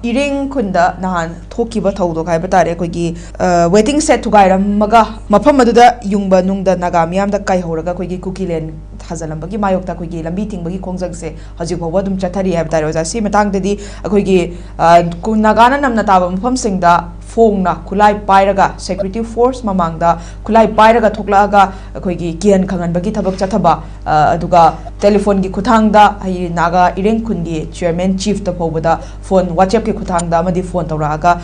Iring Kunda Nahan Tokiba Todo Kaibatare Kogi waiting set to Gairam Maga Mapamaduda Yungba Nungda Nagamiam the Kaihoraga Kogi Kukilen Hazalambagi Mayokta Kogi Lambiting Bagi Kongzagse Hajiповodum Chatari Abdarosa Simatang Dedi Kogi Kunagana Namnataba Pumsingda Fongna Kulai Pairaga Security Force Mamangda Kulai Pairaga Toklaga Kogi Kian Kangan Bagi Tabak Chataba Aduga telephone gi Kutangda Hai Naga Iring Kundi Chairman Chief the Pobada phone WhatsApp ki Kutangda Madi phone Tauraga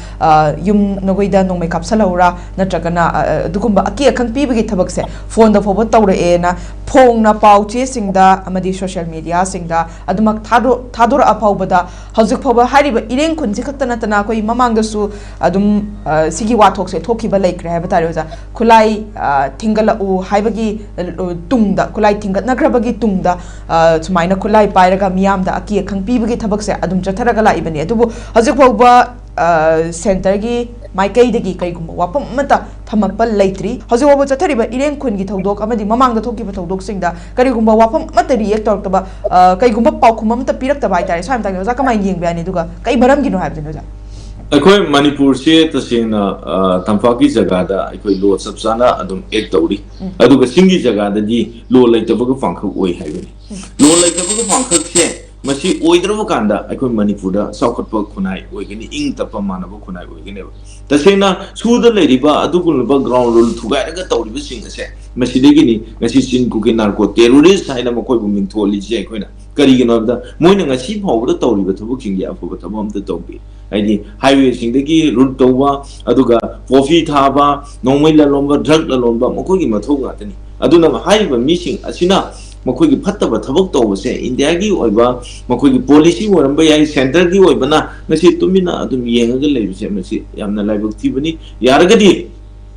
Yum Nogoida no make up Salaura Natragana Dukumba Aki Akang Pibigi Tabakse phone the Pobot Taura Ena Pong na Pauchi Singda Amadi social media Singda Adumak Tadur Apobada Hauzik Poba Hariba Iring Kunzikatana Tanako Mamanga Su Adum Sigi Watokse Tokiba Lake Rahabatarosa Kulai Tingala U Haibagi Tungda Kulai Tingat Nagrabagi Tungda Sumaina Kulai Pairaga Miamda Aki Kang Pibagi Tabakse Adum Chataragala Ibani Adubu Hauzik Poba Center gi Maikai Degi Kaikumba Wapam Mata Tamapal Laitri Hauzik Chatariba Iring Kungi Todok Amadi Mamanga Tokiba Todok Singda Karigumba Wapam Mata reactor Taba Kaikumba Paukumamta Pirak the Vita Samtang Zakama Ying Baniduga Kai Baramgino Habdinoza Akoi Manipur se tasena Tampaki Jagada Akoi Lo Sabsana Adum Ektauri Aduga Singi Jagada di Lo Laitabuga Funka Oi Haveni Lo Laitabuga Funka se Masi Oidravakanda Akoi Manipura Sakatpa Kunai Oigani Ing Tapamanaba Kunai Oiganeva Tasena Suda Ladiba Adukunaba ground rule to Garaga Tauri Singase Masidegini Masisin Cooking Narco terrorist Hainamako Mintoli Jacoina Kariganoda Moining a sheep over the Tori but booking the Apotamam the Topi Id highway Singdegi Root Tova Aduga 4 feet haba no Mila Lomba drug la Lomba Mokogi Matogatani Aduna Hive missing Asina Mokogi Pataba Tabok say Indiagi Oiba Mokogi policy or Mbay Center Gi Oibana Nasi Tumina Adum Yang Levi Yamna Live Tivani Yaragadi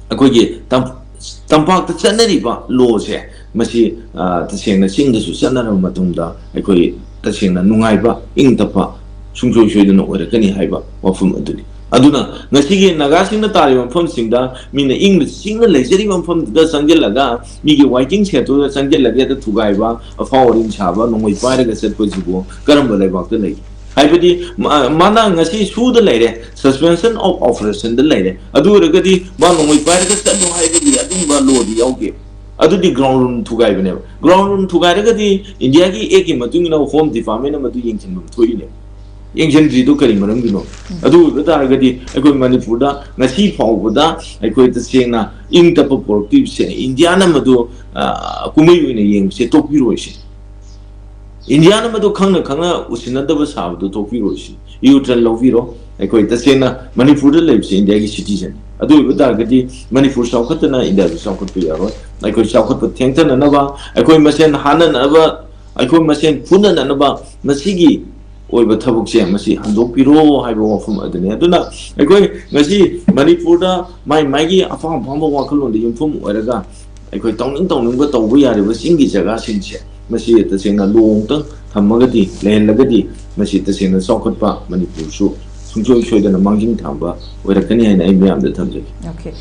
Akogi Tampak the Sanariba laws here Masi the Sena sing the Susana Matunda Akoi the Sena Nungaiba Intapa Sungjo Shodan or a Kani Haiba or from Aduni. Aduna, Nasigi Nagasing the Taliban from Singda, mean the English single legendary from the Sangelaga, Migi Whiting set to the Sangelaga to Gaiba, a foreign Chava, no way fire a set possible, Garamba about the lake. Ibadi Mana Nasi Su the lady, suspension of offers in the lady. Adu Regadi, Bano with fire the set no Hibadi, Adumba Lodi, okay. Adu the ground room to Gaiban. Ground room to Gaigadi, Indiagi Eki Matungino home the famine Matu Yankin Twin. Ancient Dukarim Marangino. Adu the Targadi, a good Manipura, Nasi Powuda, I quit the Sena, Intapor Tips, Indiana Madu, Kumu in a Yang, say Topiroshi. Indiana Madu Kanga was another was how to Topiroshi. You tell Loviro, I quit the Sena, Manipura lives in the citizen. Adu the Targadi, Manipur Saukatana in the Saukot Piaro, I could Saukot Tenton and Nava, I could Masen Hanan Ava, I could Masen Punan and Ava, Masigi. Oiba Tabuk Masi Handopiro, Hibo from Adana. A quay Masi Manipura, my Maggie, a farm Pombo Wakal on the Yumfum Oraga. A quay Tongue, but we are was English Agasinche. Masi at the Sena Long Tongue, Hamagati, Land Lagati, Masi the Sena Sokotpa, Manipur show. Some joy showed in a mountain tamba, where a Kenya and Abraham the Tabjek. Okay.